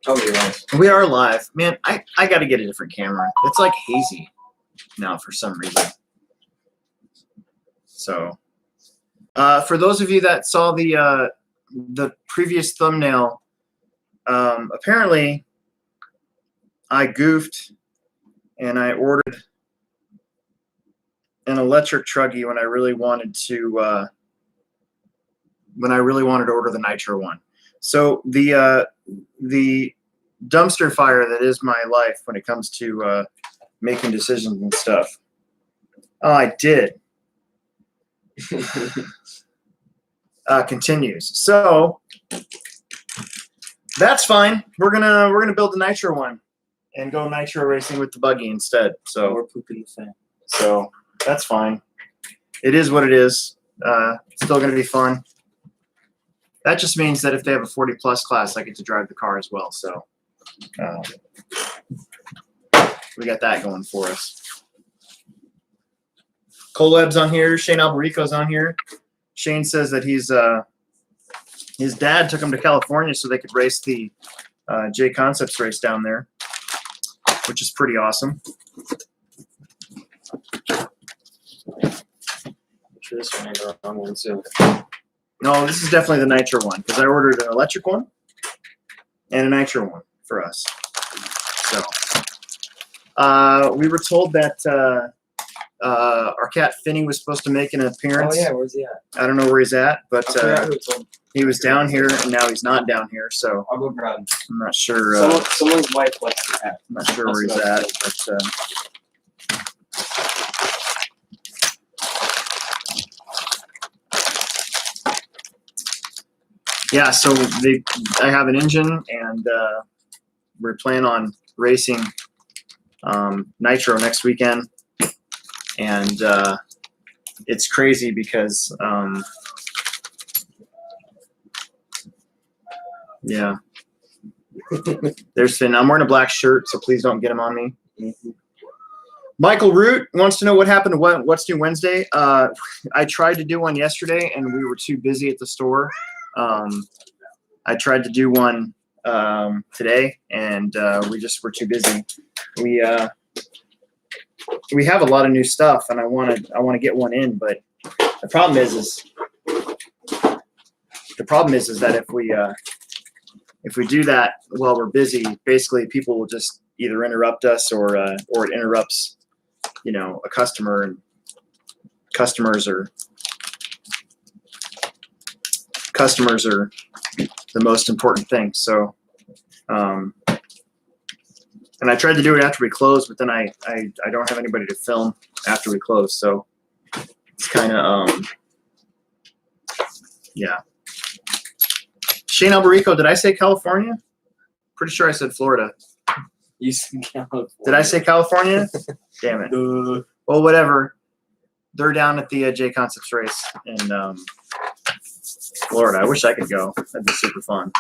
Oh, you're right. We are live. Man, I got to get a different camera. It's like hazy now for some reason. So, for those of you that saw the previous thumbnail, apparently I goofed and I ordered an electric truggy when I really wanted to order the nitro one. So the dumpster fire that is my life when it comes to making decisions and stuff. Oh, I did. Continues. So that's fine. We're gonna build the nitro one and go nitro racing with the buggy instead. So we're pooping the fan. So that's fine. It is what it is. Still gonna be fun. That just means that if they have a 40+ class, I get to drive the car as well. So we got that going for us. Coleb's on here. Shane Alberico's on here. Shane says that his dad took him to California so they could race the J Concepts race down there, which is pretty awesome. I'm sure this one ain't the wrong one too. No, this is definitely the nitro one because I ordered an electric one and a nitro one for us. So we were told that our cat Finney was supposed to make an appearance. Oh yeah, where's he at? I don't know where he's at, but he was down here and now he's not down here. So I'll go grab him. I'm not sure. Someone's wife likes the cat. I'm not sure where he's at, but. Yeah, so I have an engine, and we're planning on racing nitro next weekend, and it's crazy because yeah, there's Finn. I'm wearing a black shirt, so please don't get him on me. Michael Root wants to know what happened to What's New Wednesday. I tried to do one yesterday, and we were too busy at the store. I tried to do one today, and we just were too busy. We have a lot of new stuff, and I want to get one in, but the problem is that if we do that while we're busy, basically people will just either interrupt us or it interrupts, a customer, and customers are the most important thing. So, and I tried to do it after we closed, but then I don't have anybody to film after we close. So it's kind of, yeah. Shane Alberico, did I say California? Pretty sure I said Florida. You said California. Did I say California? Damn it. Well, whatever. They're down at the J Concepts race in Florida. I wish I could go. That'd be super fun.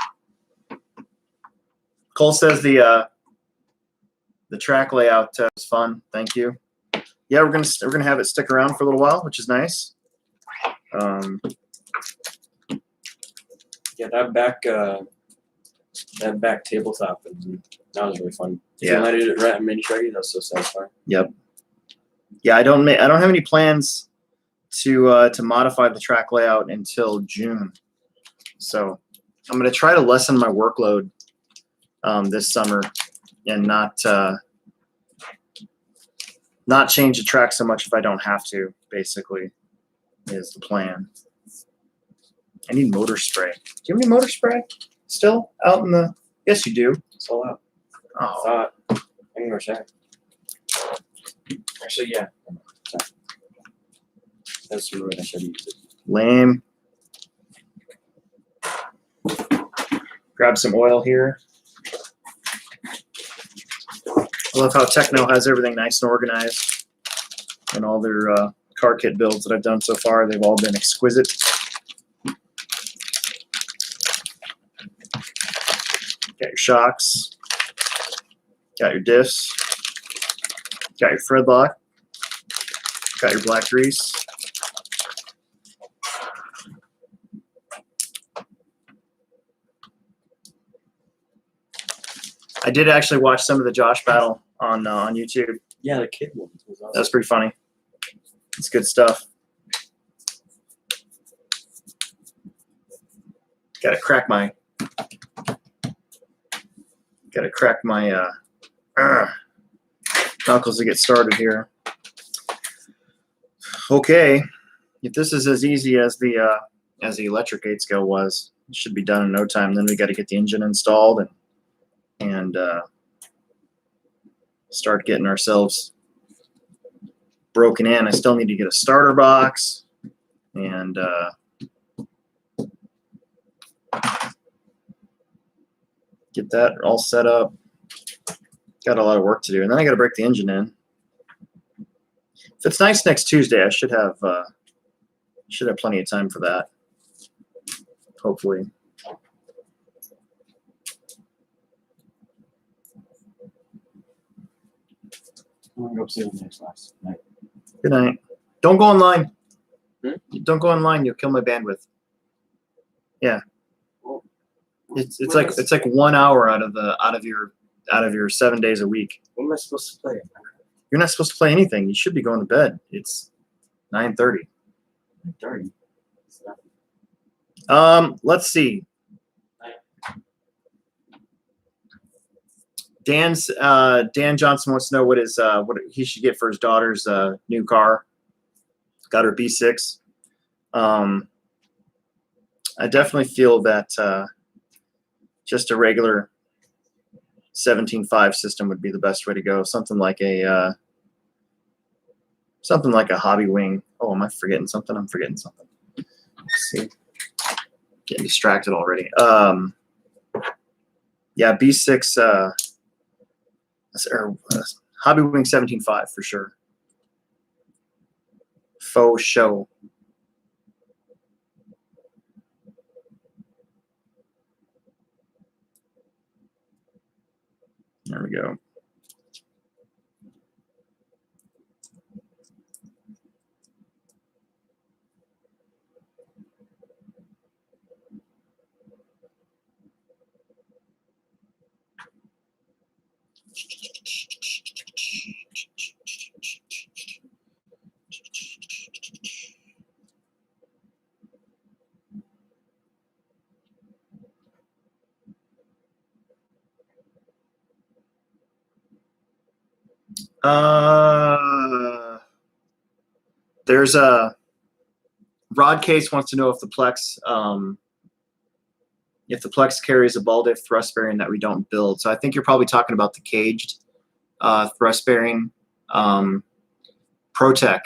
Cole says the track layout was fun. Thank you. Yeah, we're gonna have it stick around for a little while, which is nice. Yeah, that back tabletop, that was really fun. Yeah, when I did it right at Mini Shaggy, that was so satisfying. Yep. Yeah, I don't have any plans to modify the track layout until June. So I'm going to try to lessen my workload this summer and not change the track so much if I don't have to, basically, is the plan. I need motor spray. Do you have any motor spray still out in the... Yes, you do. It's all out. Oh. I can go check. Actually, yeah. That's rude. I should use it. Lame. Grab some oil here. I love how Tekno has everything nice and organized. And all their car kit builds that I've done so far, they've all been exquisite. Got your shocks. Got your diffs. Got your thread lock. Got your black grease. I did actually watch some of the Josh battle on YouTube. Yeah, the kid one was awesome. That's pretty funny. It's good stuff. Gotta crack my knuckles to get started here. Okay, if this is as easy as the electric 8-scale was, it should be done in no time. Then we got to get the engine installed and start getting ourselves broken in. I still need to get a starter box and get that all set up. Got a lot of work to do, and then I got to break the engine in. If it's nice next Tuesday, I should have plenty of time for that. Hopefully. I'm gonna go see you next last night. Good night. Don't go online. Hmm? Don't go online. You'll kill my bandwidth. Yeah. Well, It's like 1 hour out of your 7 days a week. what am I supposed to play? You're not supposed to play anything. You should be going to bed. It's 9:30. 30. It's not- Let's see. Dan Johnson wants to know what he should get for his daughter's new car. Got her B6. I definitely feel that just a regular 17.5 system would be the best way to go. Something like a Hobby Wing. Oh, am I forgetting something? I'm forgetting something. Let's see. Getting distracted already. Yeah, B6 or Hobby Wing 17.5 for sure. Faux show. There we go. There's a Rod Case wants to know if the Plex carries a ball diff thrust bearing that we don't build. So I think you're probably talking about the caged thrust bearing ProTech.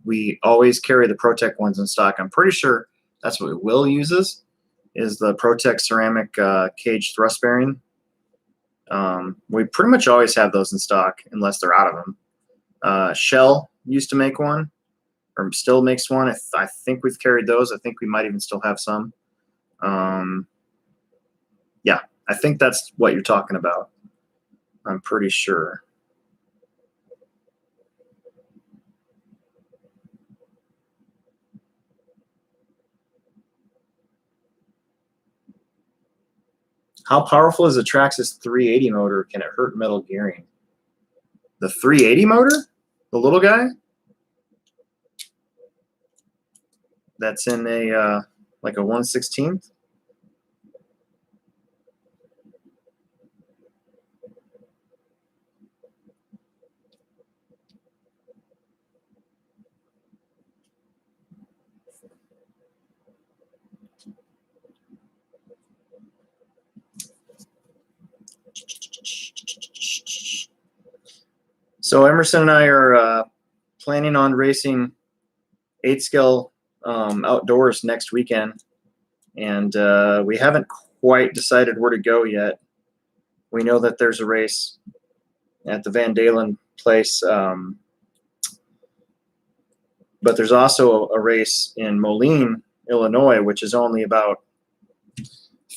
We always carry the ProTech ones in stock. I'm pretty sure that's what Will uses, is the ProTech ceramic caged thrust bearing. We pretty much always have those in stock unless they're out of them. Shell used to make one, or still makes one. I think we've carried those. I think we might even still have some. Yeah, I think that's what you're talking about. I'm pretty sure. How powerful is the Traxxas 380 motor? Can it hurt metal gearing? The 380 motor? The little guy? That's in a like a 1/16th? So Emerson and I are planning on racing 8-scale outdoors next weekend, and we haven't quite decided where to go yet. We know that there's a race at the Van Dalen place, but there's also a race in Moline, Illinois, which is only about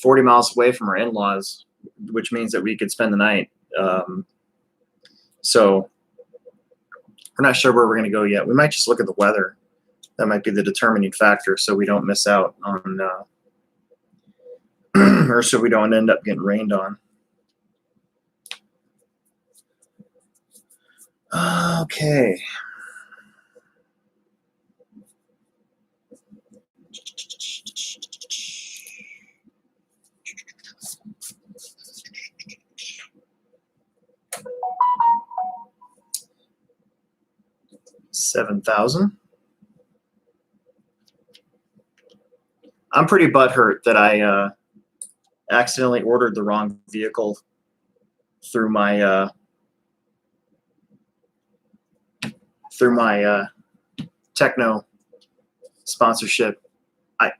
40 miles away from our in-laws, which means that we could spend the night. So we're not sure where we're going to go yet. We might just look at the weather. That might be the determining factor, so we don't miss out on, or so we don't end up getting rained on. Okay. $7,000. I'm pretty butthurt that I accidentally ordered the wrong vehicle through my Tekno sponsorship. I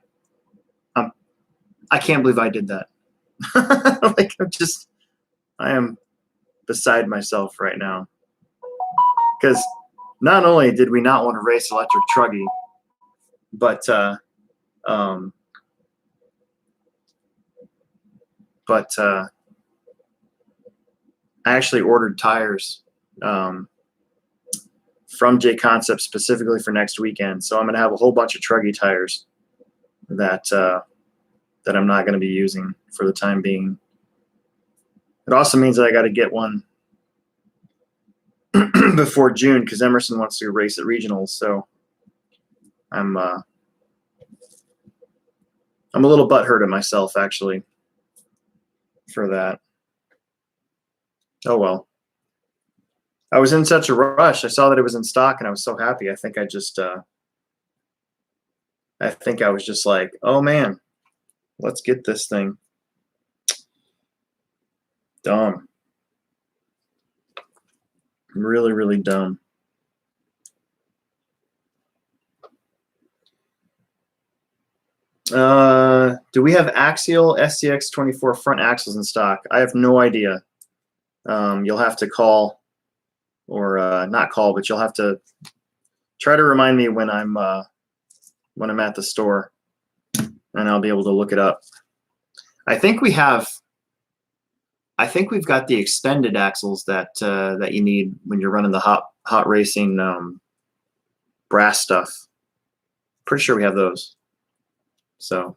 can't believe I did that. Like I am beside myself right now. Because not only did we not want to race electric truggy, but I actually ordered tires from J Concept specifically for next weekend. So I'm going to have a whole bunch of truggy tires that I'm not going to be using for the time being. It also means that I got to get one before June because Emerson wants to race at regionals. So I'm a little butthurt at myself actually for that. Oh well. I was in such a rush. I saw that it was in stock and I was so happy. I think I was just like, oh man, let's get this thing. Dumb. Really, really dumb. Do we have axial SCX24 front axles in stock? I have no idea. You'll have to call, or not call, but you'll have to try to remind me when I'm at the store, and I'll be able to look it up. I think we've got the extended axles that you need when you're running the hot racing brass stuff. Pretty sure we have those. So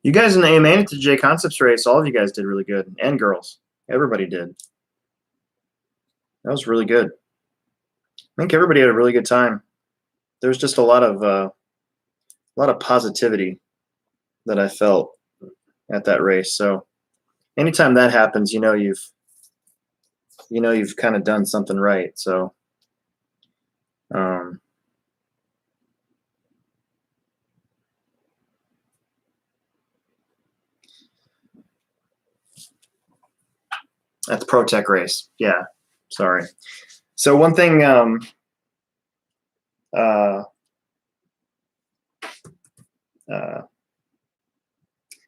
you guys made it to J Concepts race. All of you guys did really good, and girls. Everybody did. That was really good. I think everybody had a really good time. There was just a lot of positivity that I felt at that race. So anytime that happens, you've kind of done something right. So at the Pro Tech race. Yeah, sorry. So one thing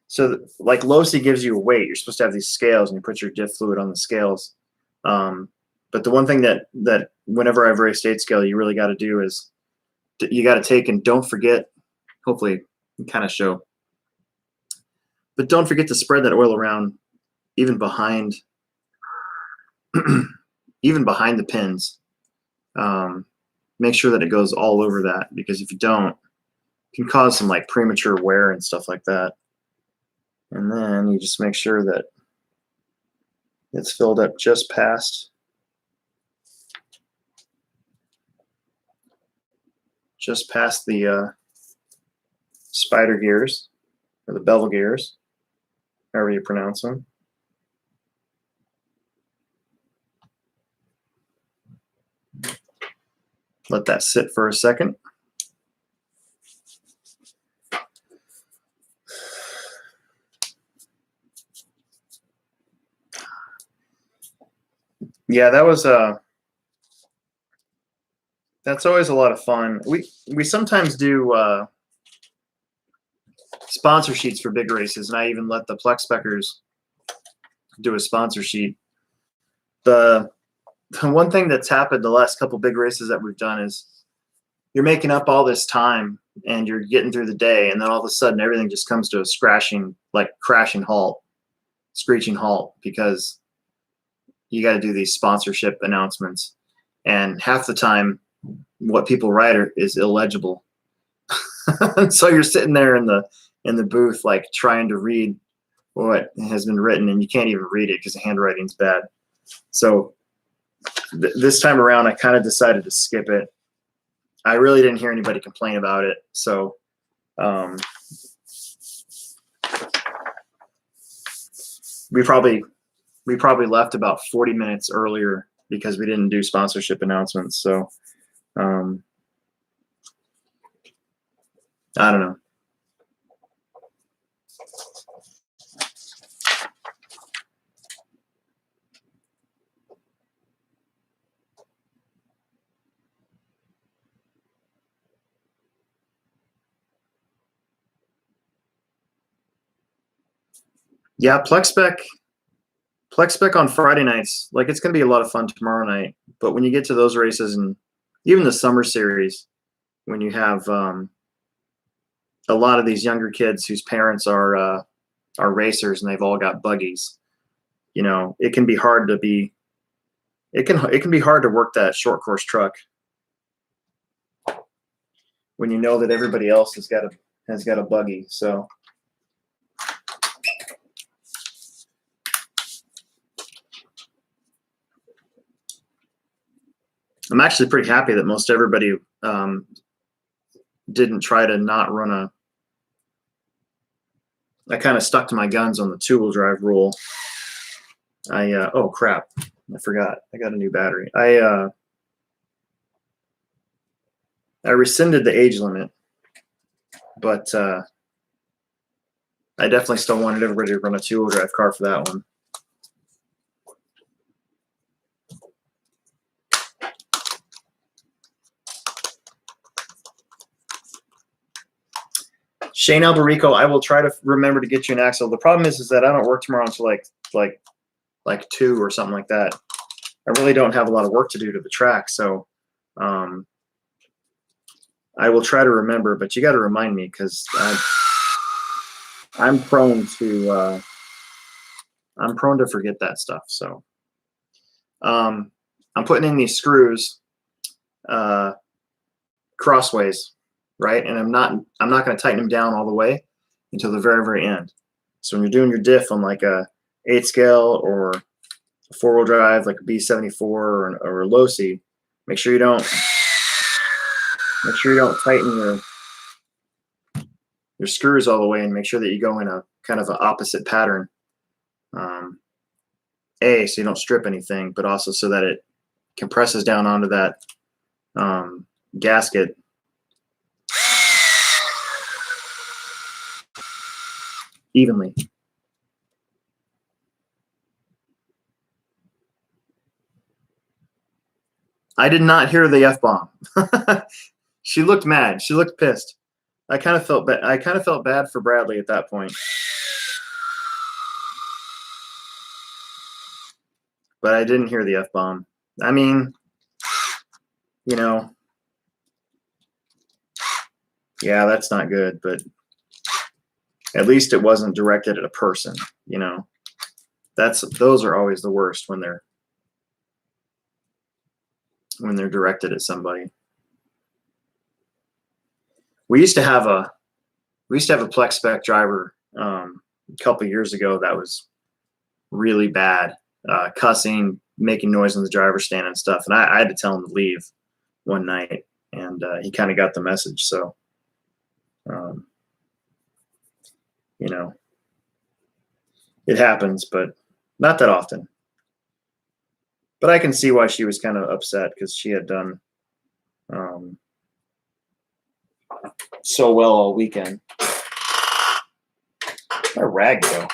so like Losi gives you a weight. You're supposed to have these scales and you put your diff fluid on the scales. But the one thing that whenever I've raced 8 scale, you really got to do is you got to take and don't forget, hopefully you kind of show, but don't forget to spread that oil around even behind the pins. Make sure that it goes all over that, because if you don't, it can cause some like premature wear and stuff like that. And then you just make sure that it's filled up just past the spider gears, or the bevel gears, however you pronounce them. Let that sit for a second. Yeah, that was that's always a lot of fun. We sometimes do sponsor sheets for big races, and I even let the Plex Speckers do a sponsor sheet. The one thing that's happened the last couple big races that we've done is you're making up all this time and you're getting through the day, and then all of a sudden everything just comes to a crashing halt, screeching halt, because you got to do these sponsorship announcements, and half the time what people write is illegible. So you're sitting there in the booth, like trying to read what has been written, and you can't even read it because the handwriting's bad. So this time around, I kind of decided to skip it. I really didn't hear anybody complain about it. So we probably left about 40 minutes earlier because we didn't do sponsorship announcements. So I don't know. Yeah, Plex Spec on Friday nights, like it's going to be a lot of fun tomorrow night. But when you get to those races and even the summer series, when you have a lot of these younger kids whose parents are racers and they've all got buggies, you know, it can be hard to work that short course truck when you know that everybody else has got a buggy. So I'm actually pretty happy that most everybody didn't try to not run I kind of stuck to my guns on the 2-wheel drive rule. Oh crap, I forgot. I got a new battery. I rescinded the age limit, but I definitely still wanted everybody to run a 2-wheel drive car for that one. Shane Alberico, I will try to remember to get you an axle. The problem is that I don't work tomorrow until like 2 or something like that. I really don't have a lot of work to do to the track, so I will try to remember. But you got to remind me because I'm prone to forget that stuff. So I'm putting in these screws crossways. Right, and I'm not going to tighten them down all the way until the very, very end. So when you're doing your diff on like a 8 scale or a 4-wheel drive, like a B74 or a low C, make sure you don't tighten your screws all the way, and make sure that you go in a kind of an opposite pattern. So you don't strip anything, but also so that it compresses down onto that gasket. Evenly. I did not hear the F-bomb. She looked mad. She looked pissed. I kind of felt bad for Bradley at that point. But I didn't hear the F-bomb. I mean, you know, yeah, that's not good, but at least it wasn't directed at a person, you know. Those are always the worst when they're directed at somebody. We used to have a Plex Spec driver a couple years ago that was really bad, cussing, making noise in the driver's stand and stuff, and I had to tell him to leave one night, and he kind of got the message. So you know, it happens, but not that often. But I can see why she was kind of upset because she had done so well all weekend. Where'd my rag go?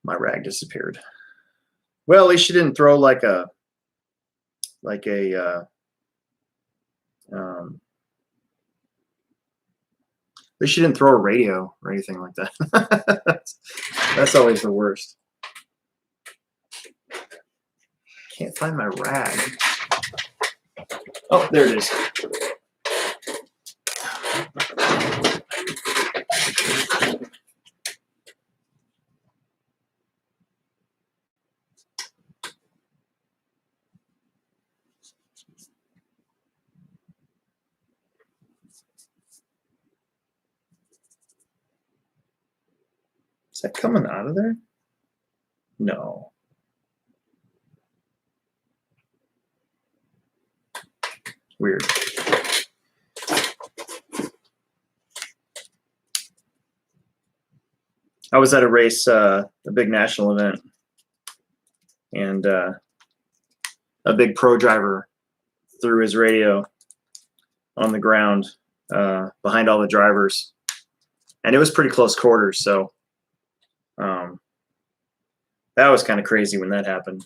My rag disappeared. Well, at least she didn't throw at least she didn't throw a radio or anything like that. That's always the worst. Can't find my rag. Oh, there it is. Is that coming out of there? No. Weird. I was at a race, a big national event, and a big pro driver threw his radio on the ground behind all the drivers, and it was pretty close quarters. So that was kind of crazy when that happened.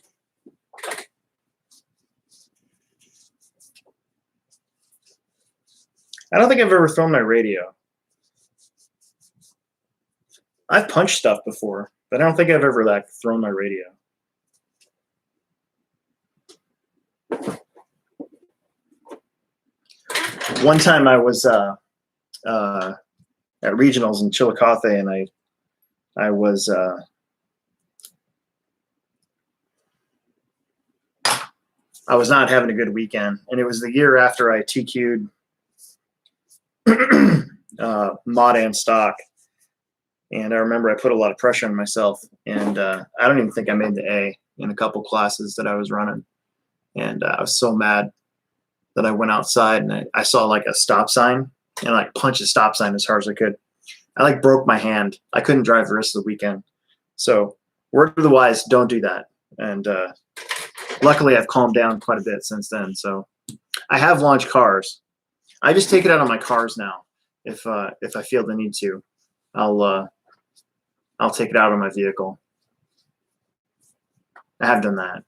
I don't think I've ever thrown my radio. I've punched stuff before, but I don't think I've ever like thrown my radio. One time I was at regionals in Chillicothe, and I was not having a good weekend, and it was the year after I TQ'd mod and stock. And I remember I put a lot of pressure on myself, and I don't even think I made the A in a couple classes that I was running. And I was so mad that I went outside and I saw like a stop sign, and I like punched the stop sign as hard as I could. I like broke my hand. I couldn't drive the rest of the weekend. So word of the wise, don't do that. And luckily I've calmed down quite a bit since then. So I have launched cars. I just take it out on my cars now. If I feel the need to, I'll take it out on my vehicle. I have done that.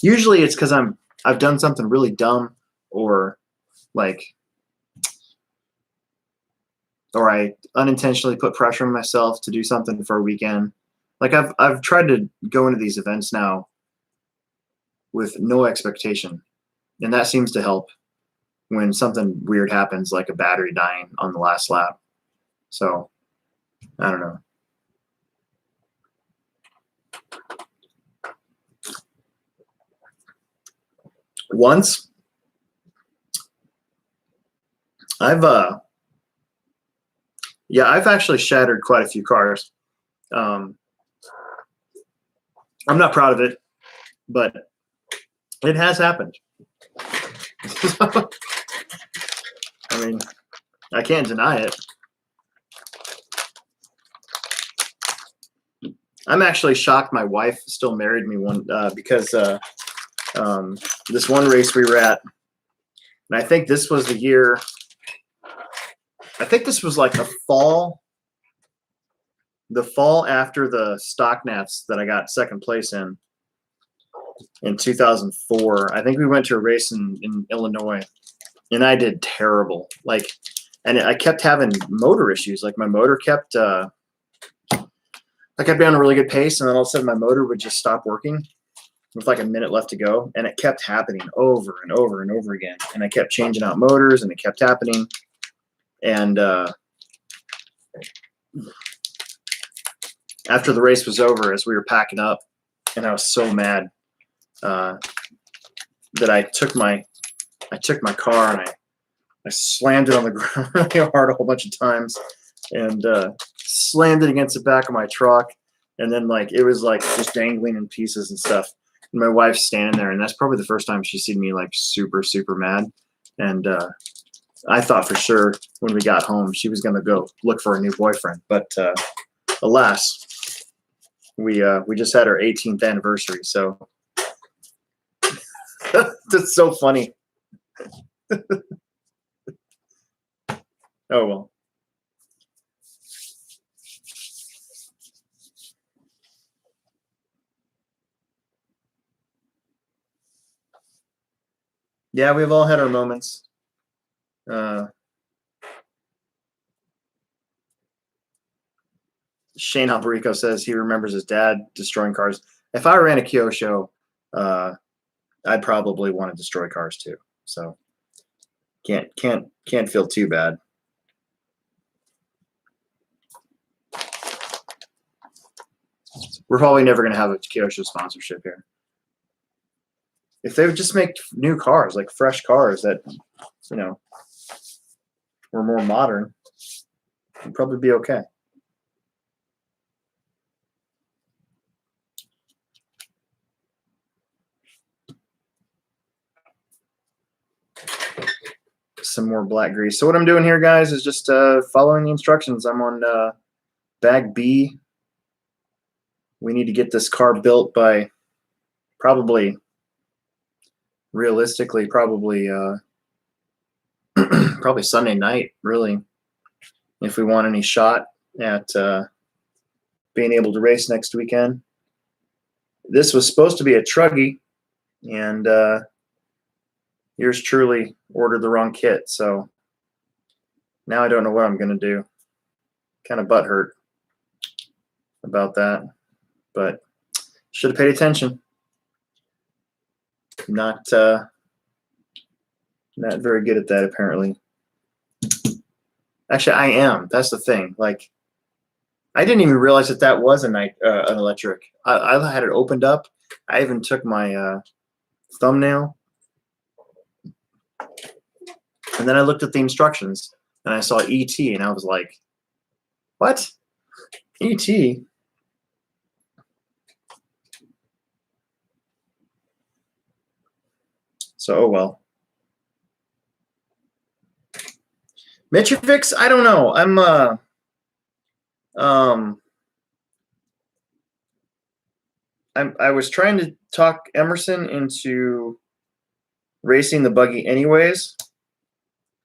Usually it's because I've done something really dumb, or I unintentionally put pressure on myself to do something for a weekend. Like I've tried to go into these events now with no expectation, and that seems to help when something weird happens, like a battery dying on the last lap. So I don't know. Once I've actually shattered quite a few cars. I'm not proud of it, but it has happened. I mean, I can't deny it. I'm actually shocked my wife still married me because this one race we were at, and I think this was the year, I think this was like the fall after the stock nats that I got second place in 2004. I think we went to a race in Illinois, and I did terrible. And I kept having motor issues. Like my motor kept, I kept being on a really good pace, and then all of a sudden my motor would just stop working with like a minute left to go. And it kept happening over and over and over again. And I kept changing out motors, and it kept happening. And after the race was over, as we were packing up, and I was so mad that I took my car and I slammed it on the ground really hard a whole bunch of times, and slammed it against the back of my truck. And then it was like just dangling in pieces and stuff. And my wife's standing there, and that's probably the first time she's seen me like super, super mad. And I thought for sure when we got home she was gonna go look for a new boyfriend, but alas, we just had our 18th anniversary. So that's so funny. Oh well. Yeah, we've all had our moments. Shane Albarico says he remembers his dad destroying cars. If I ran a Kyosho, I'd probably want to destroy cars too. So can't feel too bad. We're probably never going to have a Kyosho sponsorship here. If they would just make new cars, like fresh cars that, were more modern. It'd probably be okay. Some more black grease. So what I'm doing here, guys, is just following the instructions. I'm on bag B. We need to get this car built by probably, realistically, probably probably Sunday night, really, if we want any shot at being able to race next weekend. This was supposed to be a truggy, and yours truly ordered the wrong kit, so now I don't know what I'm going to do. Kind of butthurt about that, but should have paid attention. Not very good at that, apparently. Actually, I am. That's the thing. Like, I didn't even realize that that was an electric. I had it opened up. I even took my thumbnail, and then I looked at the instructions, and I saw ET, and I was like, what? ET? So, oh well. Mitrovics, I don't know. I was trying to talk Emerson into racing the buggy anyways,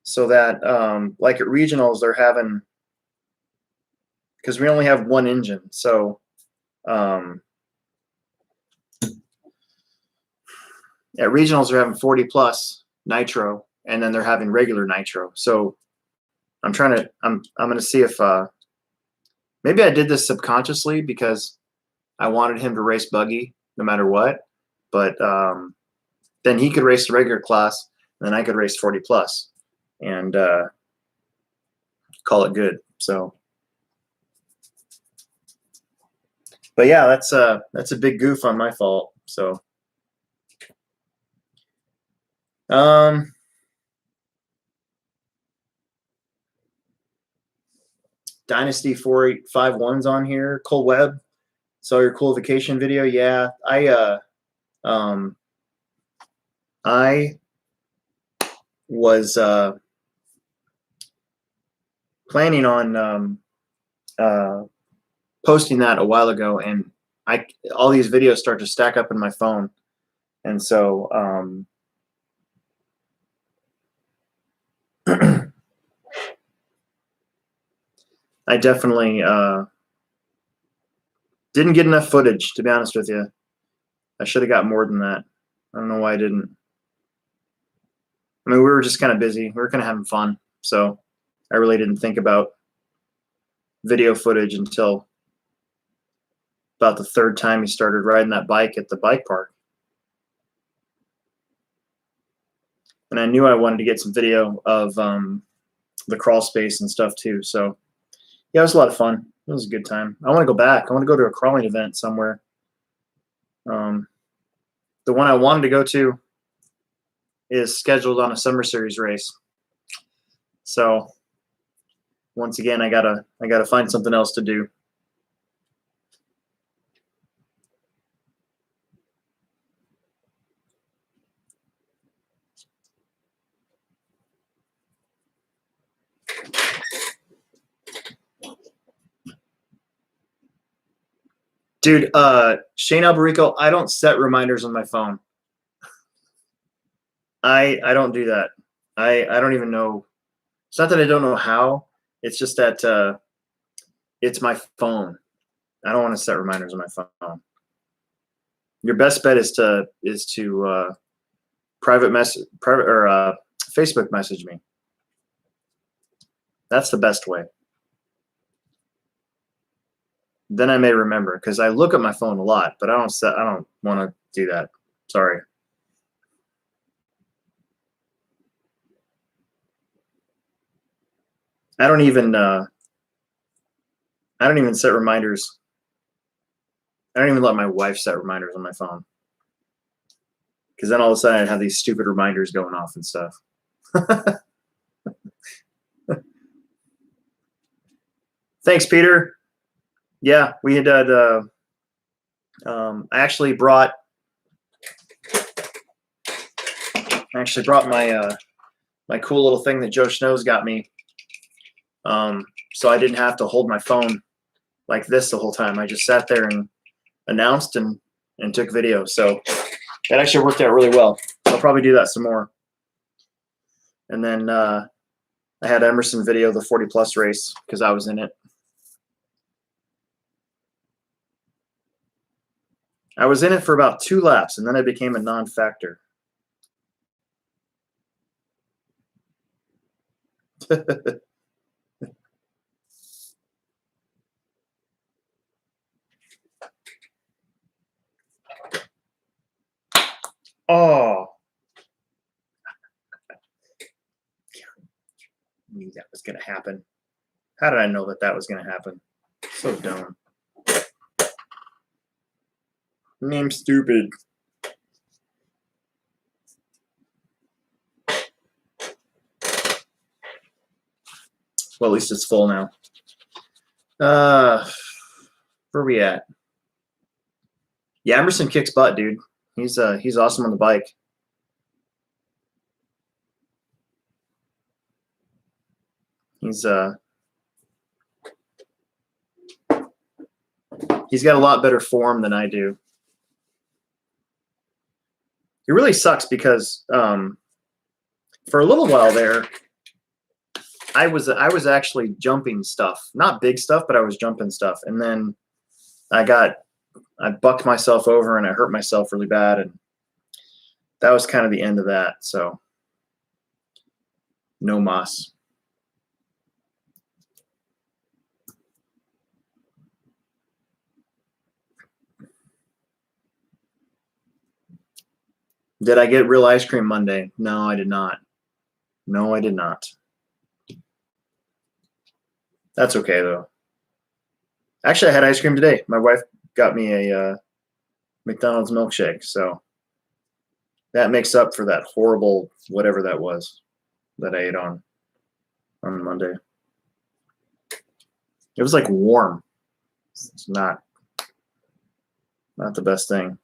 so that like at regionals they're having, because we only have one engine, so at regionals they're having 40 plus nitro, and then they're having regular nitro. So I'm gonna see if maybe I did this subconsciously because I wanted him to race buggy no matter what, but then he could race the regular class, and then I could race 40 plus and call it good. So, but yeah, that's a big goof on my fault. So, Dynasty 4851's on here. Cole Webb, saw your cool vacation video. Yeah, I was planning on posting that a while ago, and all these videos start to stack up in my phone, and so I definitely didn't get enough footage, to be honest with you. I should have got more than that. I don't know why I didn't. I mean, we were just kind of busy. We were kind of having fun, so I really didn't think about video footage until about the third time he started riding that bike at the bike park. And I knew I wanted to get some video of the crawl space and stuff too. So yeah, it was a lot of fun. It was a good time. I want to go back. I want to go to a crawling event somewhere. The one I wanted to go to is scheduled on a summer series race. So once again, I gotta find something else to do. Dude, Shane Albarico, I don't set reminders on my phone. I don't do that. I don't even know. It's not that I don't know how. It's just that it's my phone. I don't want to set reminders on my phone. Your best bet is to private or Facebook message me. That's the best way. Then I may remember, because I look at my phone a lot, but I don't want to do that. Sorry. I don't even set reminders. I don't even let my wife set reminders on my phone, because then all of a sudden I'd have these stupid reminders going off and stuff. Thanks, Peter. Yeah, we had I actually brought my my cool little thing that Joe Snow's got me. So I didn't have to hold my phone like this the whole time. I just sat there and announced and took video. So that actually worked out really well. I'll probably do that some more. And then I had Emerson video the 40 plus race because I was in it. I was in it for about 2 laps and then I became a non-factor. Oh, I knew that was going to happen. How did I know that that was going to happen? So dumb. I'm stupid. Well, at least it's full now. Where are we at? Yeah, Emerson kicks butt, dude. He's awesome on the bike. He's got a lot better form than I do. It really sucks because for a little while there, I was actually jumping stuff, not big stuff, but I was jumping stuff, and then I bucked myself over and I hurt myself really bad, and that was kind of the end of that. So no mas. Did I get real ice cream Monday? No, I did not. No, I did not. That's okay though. Actually, I had ice cream today. My wife got me a McDonald's milkshake, so that makes up for that horrible whatever that was that I ate on Monday. It was like warm. It's not the best thing.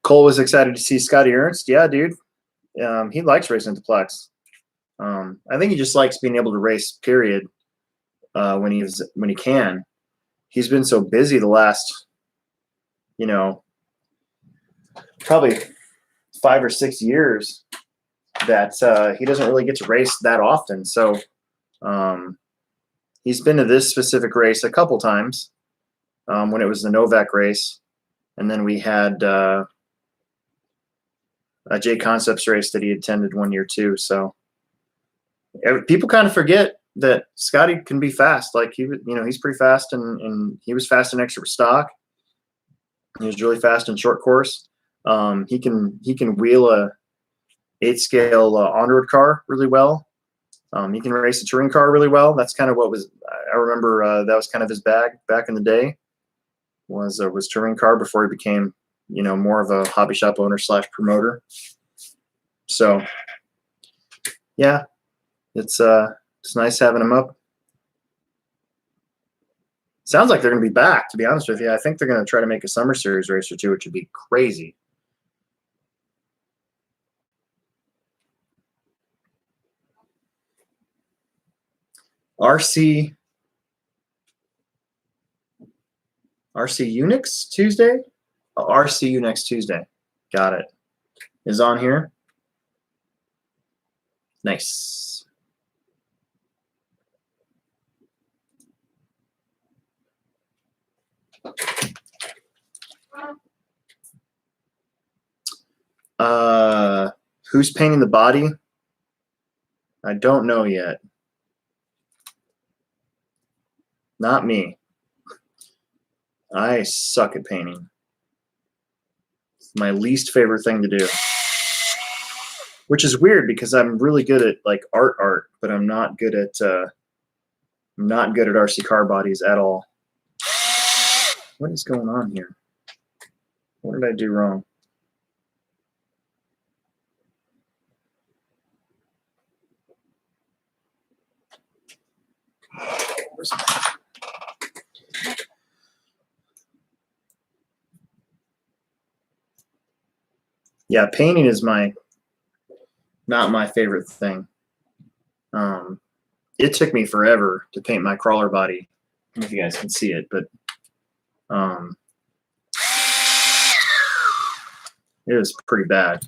Cole was excited to see Scotty Ernst. Yeah, dude. He likes racing at the Plex. I think he just likes being able to race, period, when he can. He's been so busy the last, probably 5 or 6 years that he doesn't really get to race that often. So he's been to this specific race a couple times when it was the Novak race. And then we had a J Concepts race that he attended one year too. So people kind of forget that Scotty can be fast. Like he's pretty fast, and he was fast in extra stock. He was really fast in short course. He can wheel a 8 scale on-road car really well. He can race a touring car really well. That's kind of what I remember. That was kind of his bag back in the day. Was touring car before he became more of a hobby shop owner / promoter. So yeah, it's nice having him up. Sounds like they're going to be back, to be honest with you. I think they're going to try to make a summer series race or two, which would be crazy. RC Unix Tuesday? Oh, RCU next Tuesday. Got it. Is on here. Nice. Who's painting the body? I don't know yet. Not me. I suck at painting. It's my least favorite thing to do. Which is weird because I'm really good at like art, but I'm not good at RC car bodies at all. What is going on here? What did I do wrong? Yeah, painting is not my favorite thing. It took me forever to paint my crawler body. I don't know if you guys can see it, but it was pretty bad.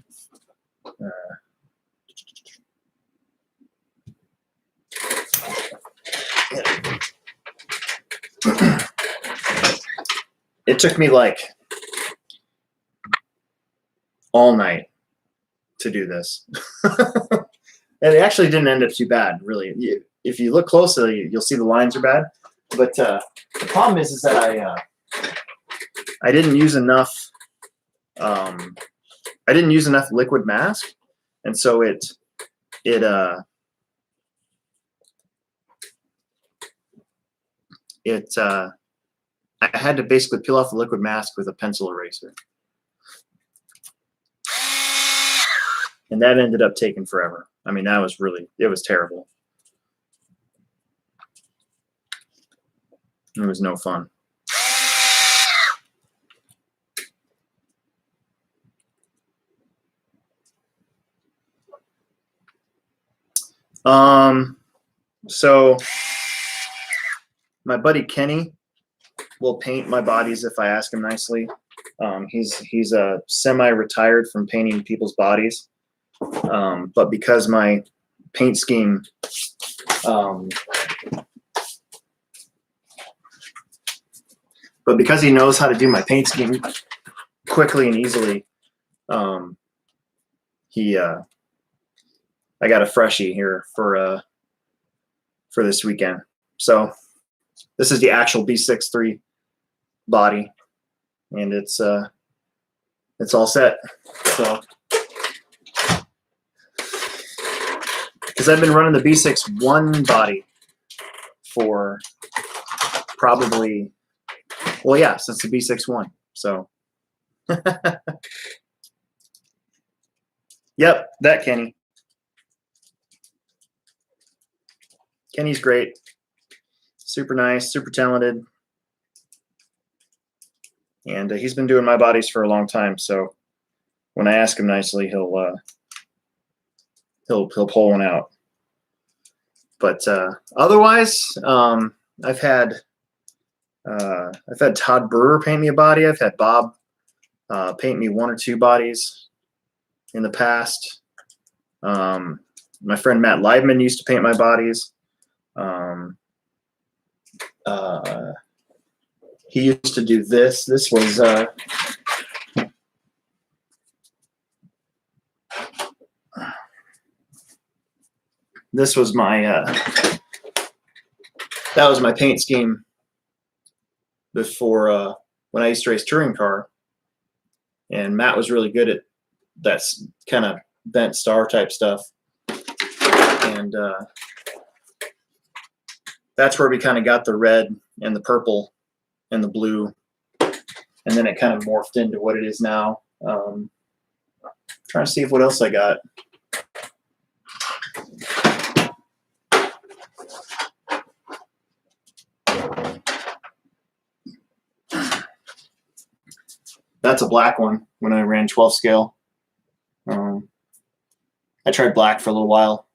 It took me like all night to do this. And it actually didn't end up too bad, really. If you look closely, you'll see the lines are bad. But the problem is that I didn't use enough. I didn't use enough liquid mask, and so I had to basically peel off the liquid mask with a pencil eraser. And that ended up taking forever. I mean, it was terrible. It was no fun. So my buddy Kenny will paint my bodies if I ask him nicely. He's semi-retired from painting people's bodies. But because my paint scheme but because he knows how to do my paint scheme quickly and easily, I got a freshie here for this weekend. So this is the actual B63 body, and it's all set. So because I've been running the B61 body for probably, well, yeah, since the B61. So yep, that Kenny. Kenny's great. Super nice, super talented. And he's been doing my bodies for a long time, so when I ask him nicely, he'll pull one out. But otherwise, I've had Todd Brewer paint me a body. I've had Bob paint me one or two bodies in the past. My friend Matt Leibman used to paint my bodies. He used to do this. This was my that was my paint scheme before when I used to race touring car, and Matt was really good at that kind of bent star type stuff, and that's where we kind of got the red and the purple and the blue, and then it kind of morphed into what it is now. Trying to see what else I got. That's a black one when I ran 12 scale. I tried black for a little while.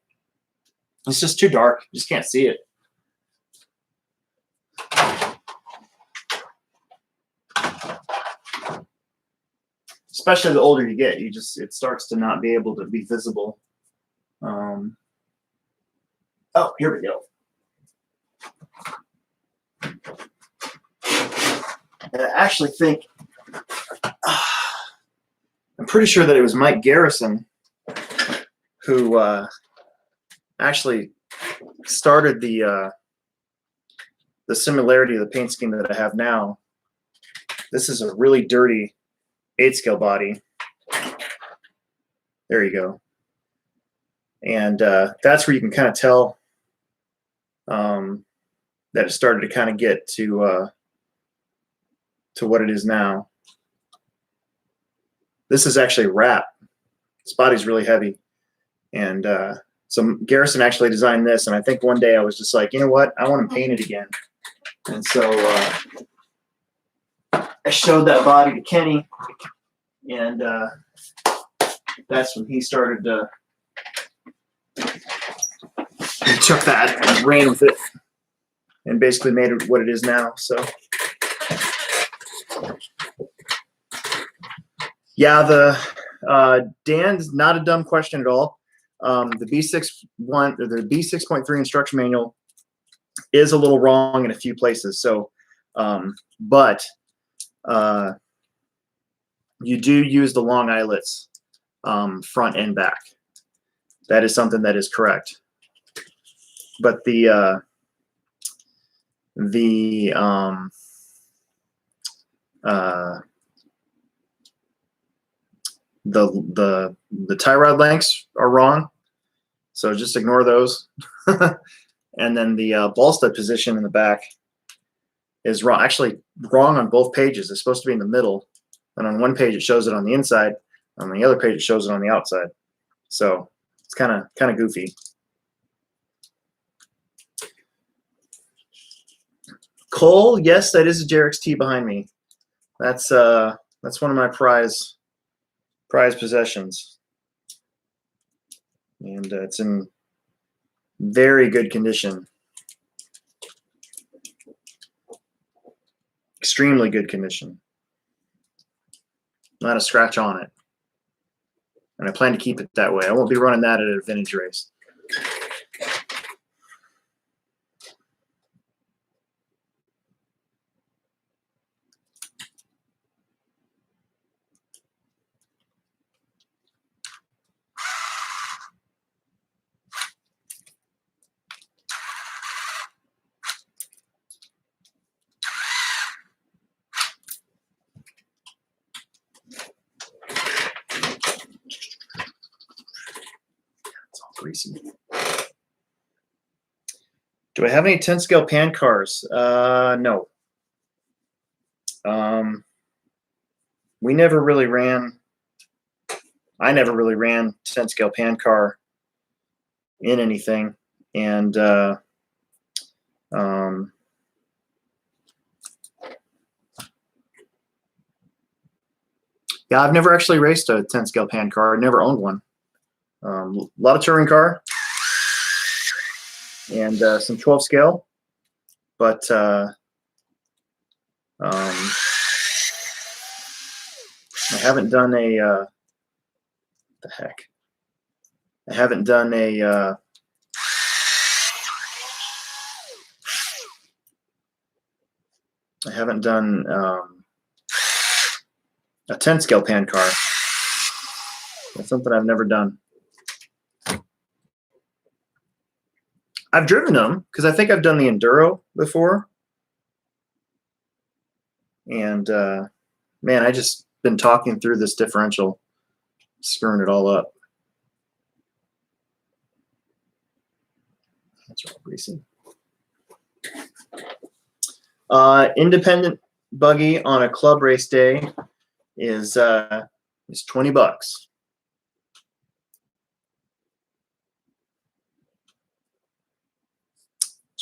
It's just too dark. You just can't see it. Especially the older you get, it starts to not be able to be visible. Oh, here we go. And I actually think, I'm pretty sure that it was Mike Garrison who actually started the similarity of the paint scheme that I have now. This is a really dirty 8 scale body. There you go. And that's where you can kind of tell that it started to kind of get to what it is now. This is actually wrap. This body's really heavy, and So Garrison actually designed this, and I think one day I was just like, you know what? I want to paint it again. And so I showed that body to Kenny, and that's when he started to took that and ran with it, and basically made it what it is now. So yeah, the Dan's not a dumb question at all. The B6.1 or the B6.3 instruction manual is a little wrong in a few places. So, but you do use the long eyelets front and back. That is something that is correct. But the tie rod lengths are wrong, so just ignore those. And then the ball stud position in the back is wrong. Actually, wrong on both pages. It's supposed to be in the middle, and on one page it shows it on the inside. On the other page it shows it on the outside. So it's kind of goofy. Cole, yes, that is a Jerix T behind me. That's one of my prize possessions, and it's in very good condition, extremely good condition. Not a scratch on it, and I plan to keep it that way. I won't be running that at a vintage race. Greasy. Do I have any 10 scale pan cars? No. We never really ran. I never really ran 10 scale pan car in anything, and yeah, I've never actually raced a 10 scale pan car. I never owned one. A lot of touring car and some 12 scale, but I haven't done a the heck. I haven't done a a 10 scale pan car. That's something I've never done. I've driven them because I think I've done the Enduro before. And man, I just been talking through this differential, screwing it all up. That's real greasy. Independent buggy on a club race day is $20.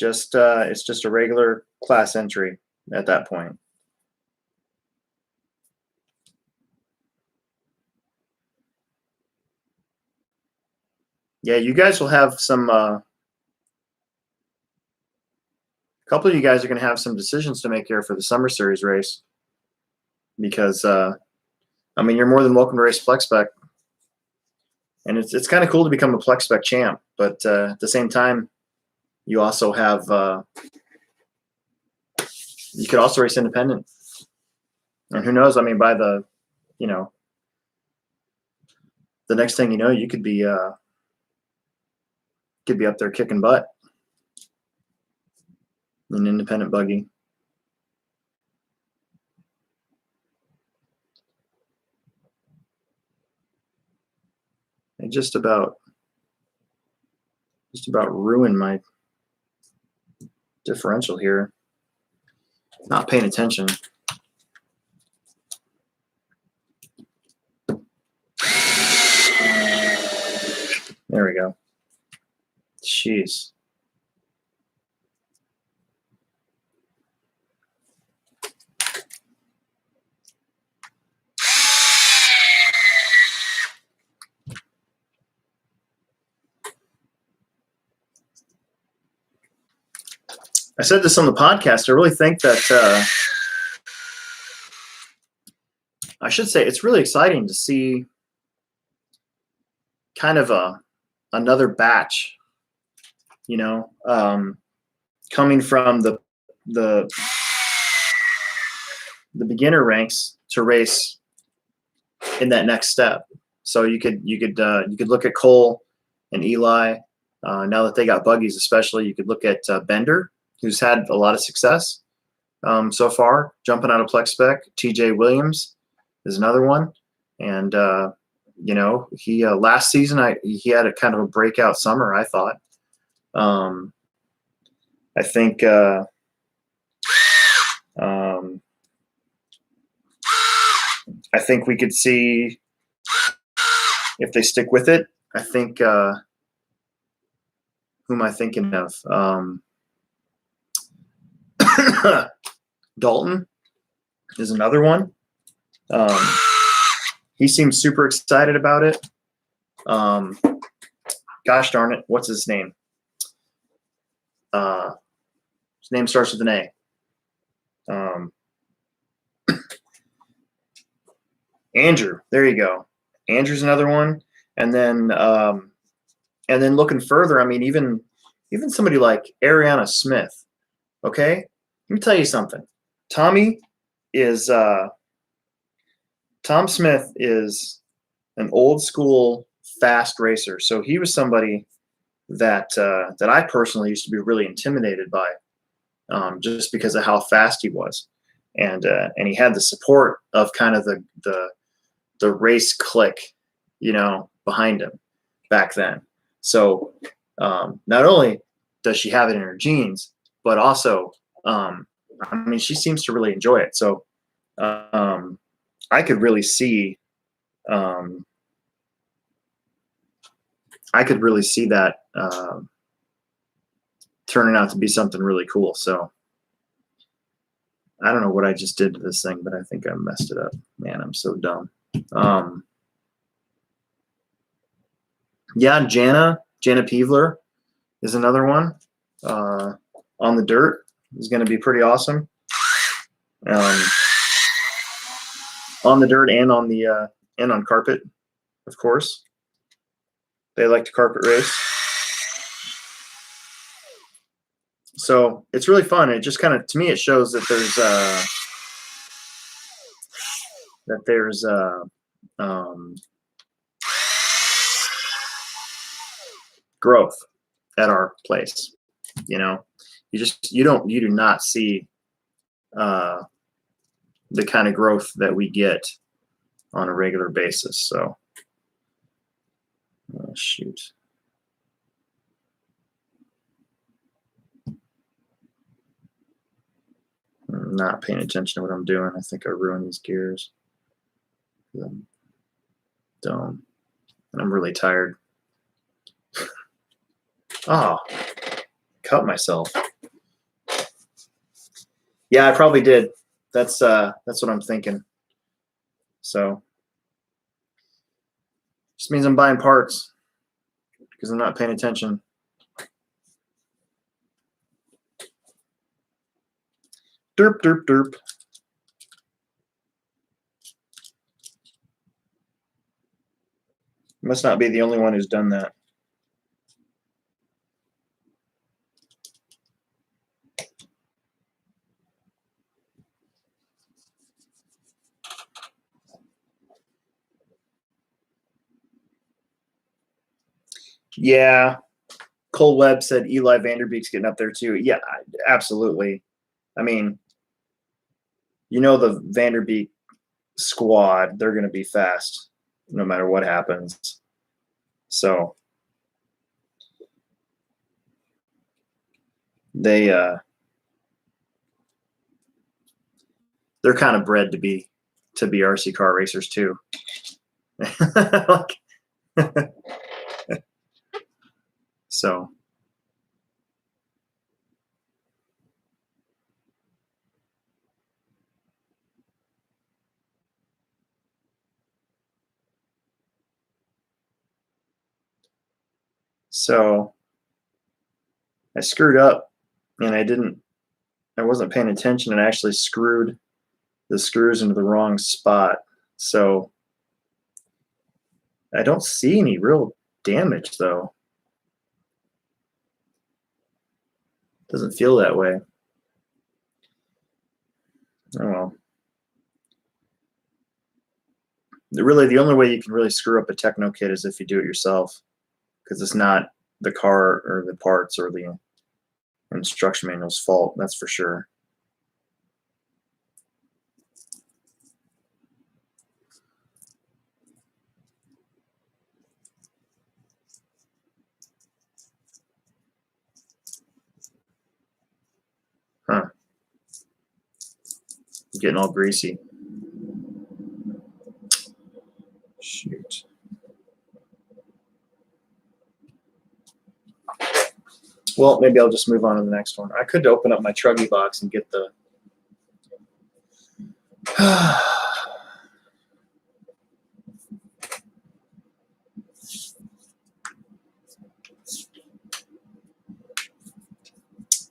It's just a regular class entry at that point. Yeah, you guys will have some. A couple of you guys are going to have some decisions to make here for the Summer Series race, because I mean, you're more than welcome to race Plex Spec, and it's kind of cool to become a Plex Spec champ, but at the same time, you also have you could also race independent, and who knows? I mean, by the the next thing you know, you could be up there kicking butt in an independent buggy. I just about ruined my differential here. Not paying attention. There we go. Jeez. I said this on the podcast. I really think that I should say it's really exciting to see kind of another batch, you know, coming from the beginner ranks to race in that next step. So you could look at Cole and Eli. Now that they got buggies, especially, you could look at Bender, who's had a lot of success so far, jumping out of Plex Spec. TJ Williams is another one, and you know, he last season he had a kind of a breakout summer, I thought. I think I think we could see, if they stick with it, I think who am I thinking of? Dalton is another one. He seems super excited about it. Gosh darn it, what's his name? His name starts with an A. Andrew, there you go. Andrew's another one. And then looking further, I mean, even somebody like Ariana Smith. Okay, let me tell you something. Tom Smith is an old school fast racer. So he was somebody that I personally used to be really intimidated by, just because of how fast he was, and he had the support of kind of the race clique, you know, behind him back then. So not only does she have it in her genes, but also, I mean, she seems to really enjoy it. So I could really see, that turning out to be something really cool. So I don't know what I just did to this thing, but I think I messed it up. Man, I'm so dumb. Yeah, Jana Peevler is another one. On the dirt is going to be pretty awesome. On the dirt and on the and on carpet, of course. They like to carpet race. So it's really fun. It just kind of, to me, it shows that there's growth at our place. You know, you do not see the kind of growth that we get on a regular basis. So, oh, shoot. I'm not paying attention to what I'm doing. I think I ruined these gears. I'm dumb. And I'm really tired. Oh, cut myself. Yeah, I probably did. That's what I'm thinking. So just means I'm buying parts because I'm not paying attention. Derp, derp, derp. Must not be the only one who's done that. Yeah. Cole Webb said Eli Vanderbeek's getting up there too. Yeah, absolutely. I mean, you know, the Vanderbeek squad, they're going to be fast no matter what happens. So they're kind of bred to be RC car racers too. So So I screwed up, and I wasn't paying attention, and I actually screwed the screws into the wrong spot. So I don't see any real damage, though. Doesn't feel that way. Oh well. Really, the only way you can really screw up a Tekno kit is if you do it yourself, because it's not the car or the parts or the instruction manual's fault. That's for sure. Huh. Getting all greasy. Shoot. Well, maybe I'll just move on to the next one. I could open up my Truggy box and get the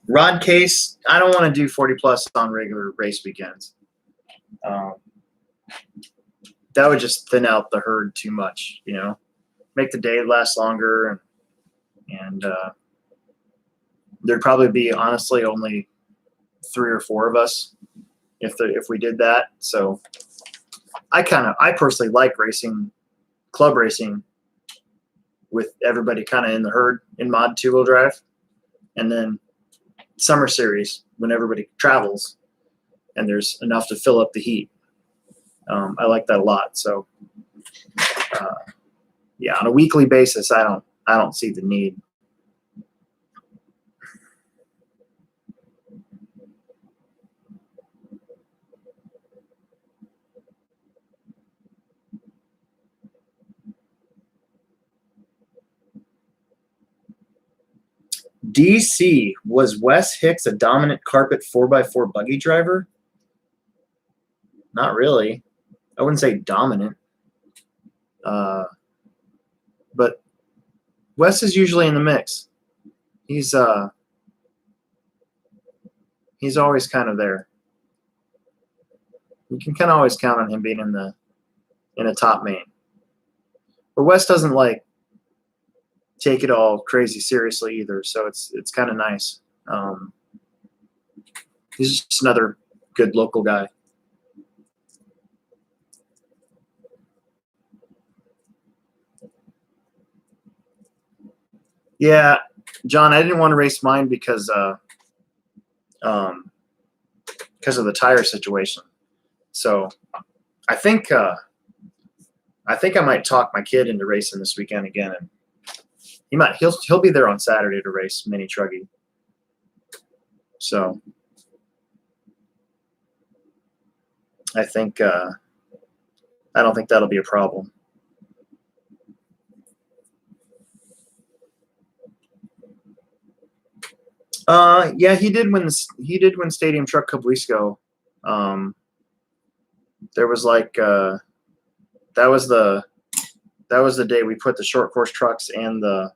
rod case. I don't want to do 40 plus on regular race weekends. That would just thin out the herd too much, you know, make the day last longer, and there'd probably be honestly only 3 or 4 of us if we did that. So I personally like racing, club racing, with everybody kind of in the herd in mod 2-wheel drive, and then summer series when everybody travels and there's enough to fill up the heat. I like that a lot. So yeah, on a weekly basis, I don't see the need. DC, was Wes Hicks a dominant carpet 4x4 buggy driver? Not really. I wouldn't say dominant. But Wes is usually in the mix. He's always kind of there. You can kind of always count on him being in a top main. But Wes doesn't like take it all crazy seriously either, so it's kind of nice. He's just another good local guy. Yeah, John, I didn't want to race mine because of the tire situation. So I think I might talk my kid into racing this weekend again, and he'll be there on Saturday to race mini Truggy. So I think I don't think that'll be a problem. Yeah, he did win Stadium Truck a couple weeks ago. There was like that was the day we put the short course trucks and the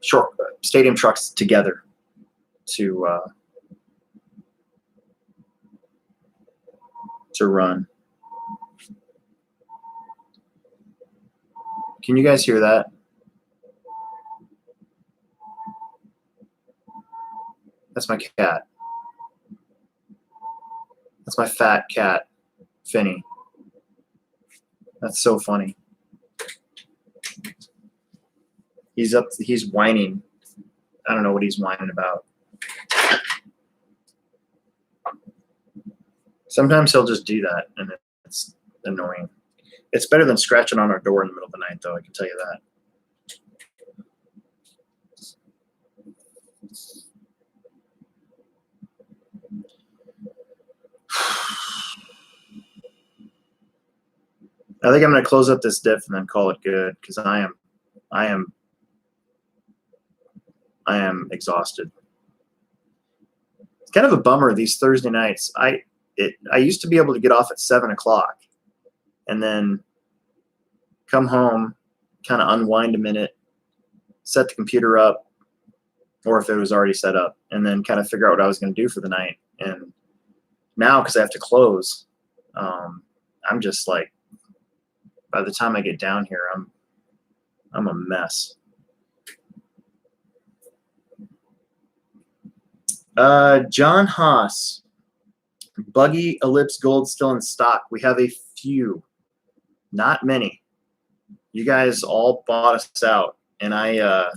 short stadium trucks together to run. Can you guys hear that? That's my cat. That's my fat cat, Finny. That's so funny. He's whining. I don't know what he's whining about. Sometimes he'll just do that, and it's annoying. It's better than scratching on our door in the middle of the night, though, I can tell you that. I think I'm going to close up this diff and then call it good, because I am exhausted. kind of a bummer these Thursday nights. I used to be able to get off at 7 o'clock and then come home, kind of unwind a minute, set the computer up, or if it was already set up, and then kind of figure out what I was going to do for the night. And now, because I have to close, I'm just like, by the time I get down here, I'm a mess. John Haas, Buggy Ellipse Gold still in stock. We have a few, not many. You guys all bought us out, and I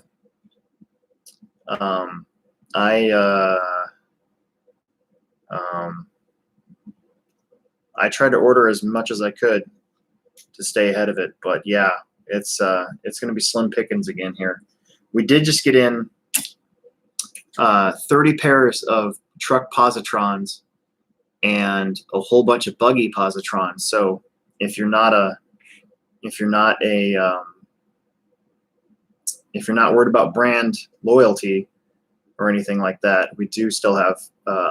tried to order as much as I could to stay ahead of it, but yeah, it's going to be slim pickings again here. We did just get in 30 pairs of truck positrons and a whole bunch of buggy positrons. So if you're not worried about brand loyalty or anything like that, we do still have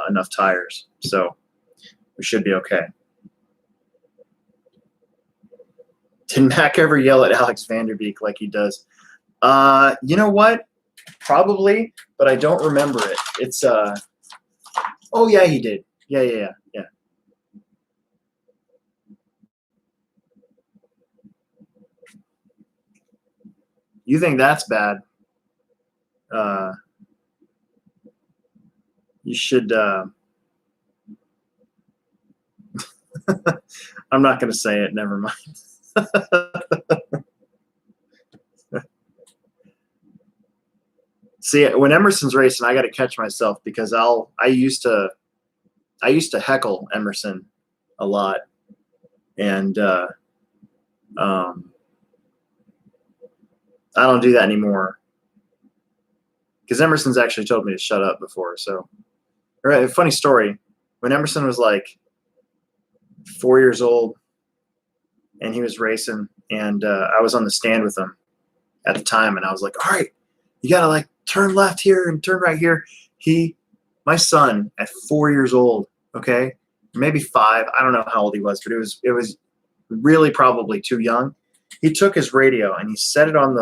enough tires, so we should be okay. Did Mac ever yell at Alex Vanderbeek like he does? You know what? Probably, but I don't remember it. It's oh yeah, he did. Yeah. You think that's bad? You should. I'm not going to say it. Never mind. See, when Emerson's racing, I got to catch myself because I used to heckle Emerson a lot, and I don't do that anymore because Emerson's actually told me to shut up before. So, a funny story: when Emerson was like 4 years old, and he was racing, and I was on the stand with him at the time, and I was like, "All right, you gotta like turn left here and turn right here." My son at 4 years old, okay, maybe 5, I don't know how old he was, but it was really probably too young. He took his radio and he set it on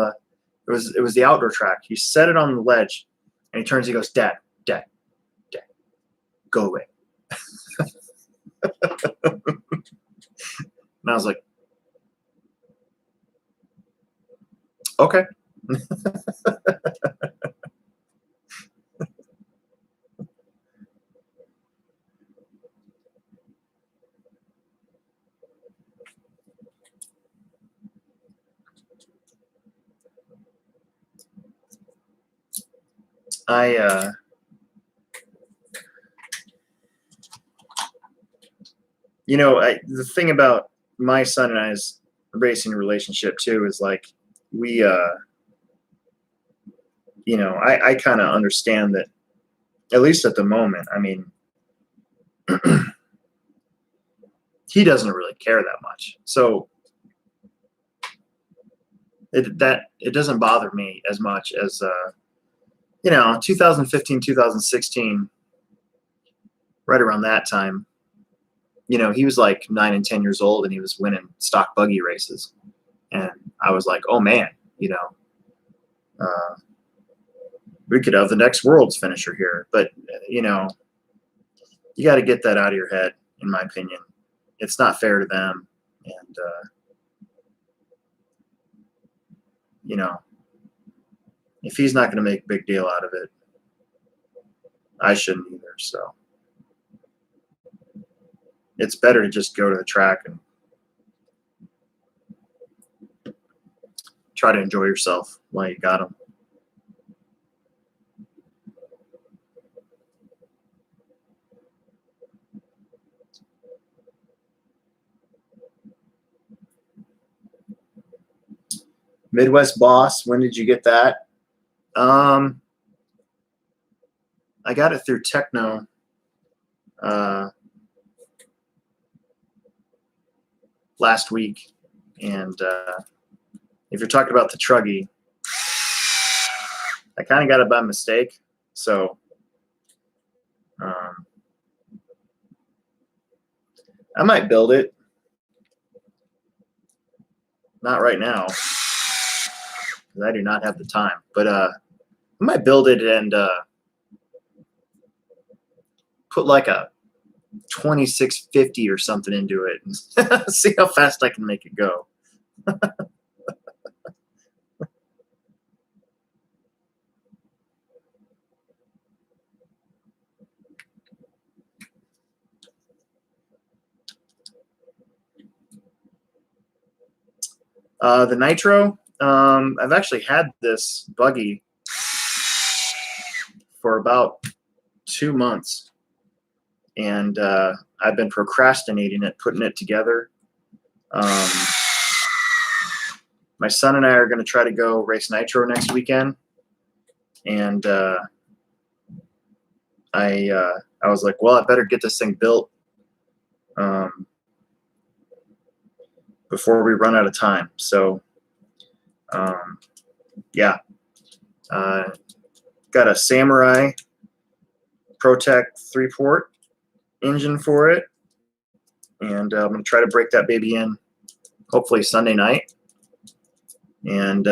it was the outdoor track. He set it on the ledge, and he turns. He goes, "Dad, go away." And I was like, okay. The thing about my son and I's racing relationship too is like we, I kind of understand that, at least at the moment. I mean, he doesn't really care that much, so it doesn't bother me as much as 2015, 2016, right around that time. He was like 9 and 10 years old, and he was winning stock buggy races, and I was like, oh man, we could have the next world's finisher here. But you got to get that out of your head, in my opinion. It's not fair to them, and if he's not going to make a big deal out of it, I shouldn't either. So it's better to just go to the track and try to enjoy yourself while you got them. Midwest Boss, when did you get that? I got it through Tekno. Last week, and if you're talking about the Truggy, I kind of got it by mistake, so I might build it. Not right now, because I do not have the time. But I might build it and put like a 2650 or something into it and see how fast I can make it go. The Nitro, I've actually had this buggy for about 2 months, and I've been procrastinating it, putting it together. My son and I are going to try to go race Nitro next weekend, and I was like, well, I better get this thing built before we run out of time. So, yeah, got a Samurai ProTech 3-port engine for it, and I'm going to try to break that baby in hopefully Sunday night, and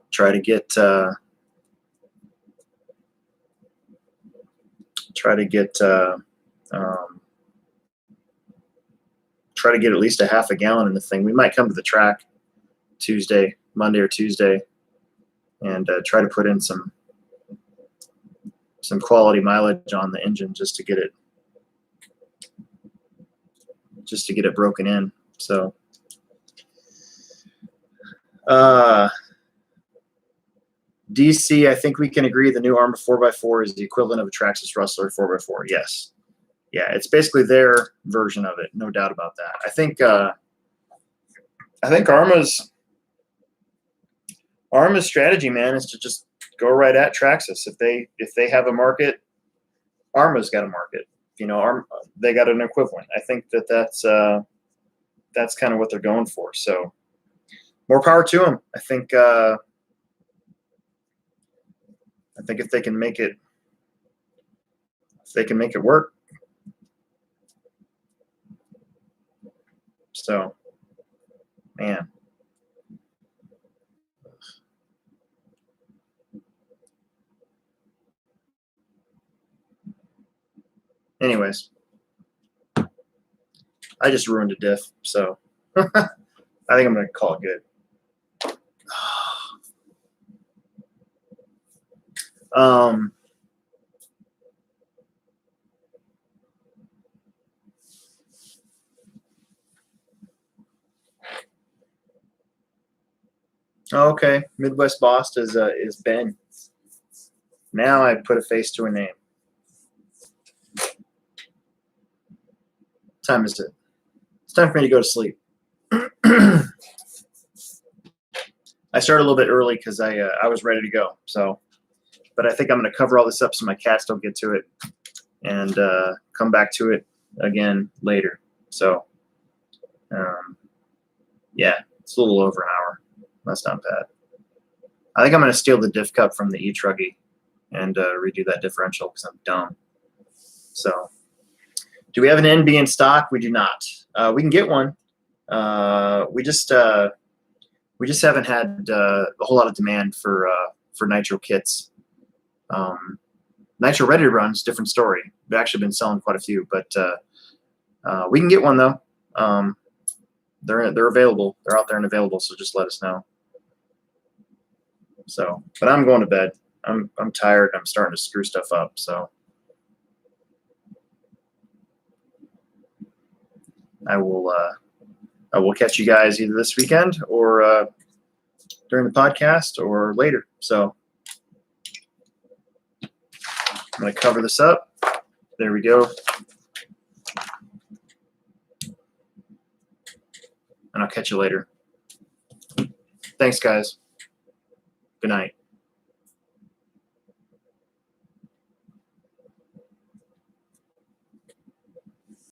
try to get at least a half a gallon in the thing. We might come to the track Monday or Tuesday, and try to put in some quality mileage on the engine just to get it broken in. So DC, I think we can agree the new Arma 4x4 is the equivalent of a Traxxas Rustler 4x4. Yes. Yeah, it's basically their version of it, no doubt about that. I think Arma's strategy, man, is to just go right at Traxxas. If they have a market, Arma's got a market. You know, they got an equivalent. I think that's kind of what they're going for. So more power to them. I think if they can make it work. So, man. Anyways, I just ruined a diff, so I think I'm going to call it good. Okay, Midwest Boss is Ben. Now I put a face to a name. What time is it? It's time for me to go to sleep. I started a little bit early because I was ready to go. So, but I think I'm going to cover all this up so my cats don't get to it, and come back to it again later. So, yeah, it's a little over an hour. That's not bad. I think I'm going to steal the diff cup from the e-truggy and redo that differential because I'm dumb. So, do we have an NB in stock? We do not. We can get one. We just haven't had a whole lot of demand for nitro kits. Nitro ready to run's different story. We've actually been selling quite a few, but we can get one though. They're available. They're out there and available. So just let us know. So, but I'm going to bed. I'm tired. I'm starting to screw stuff up. So I will catch you guys either this weekend or during the podcast or later. So I'm going to cover this up. There we go. And I'll catch you later. Thanks, guys. Good night.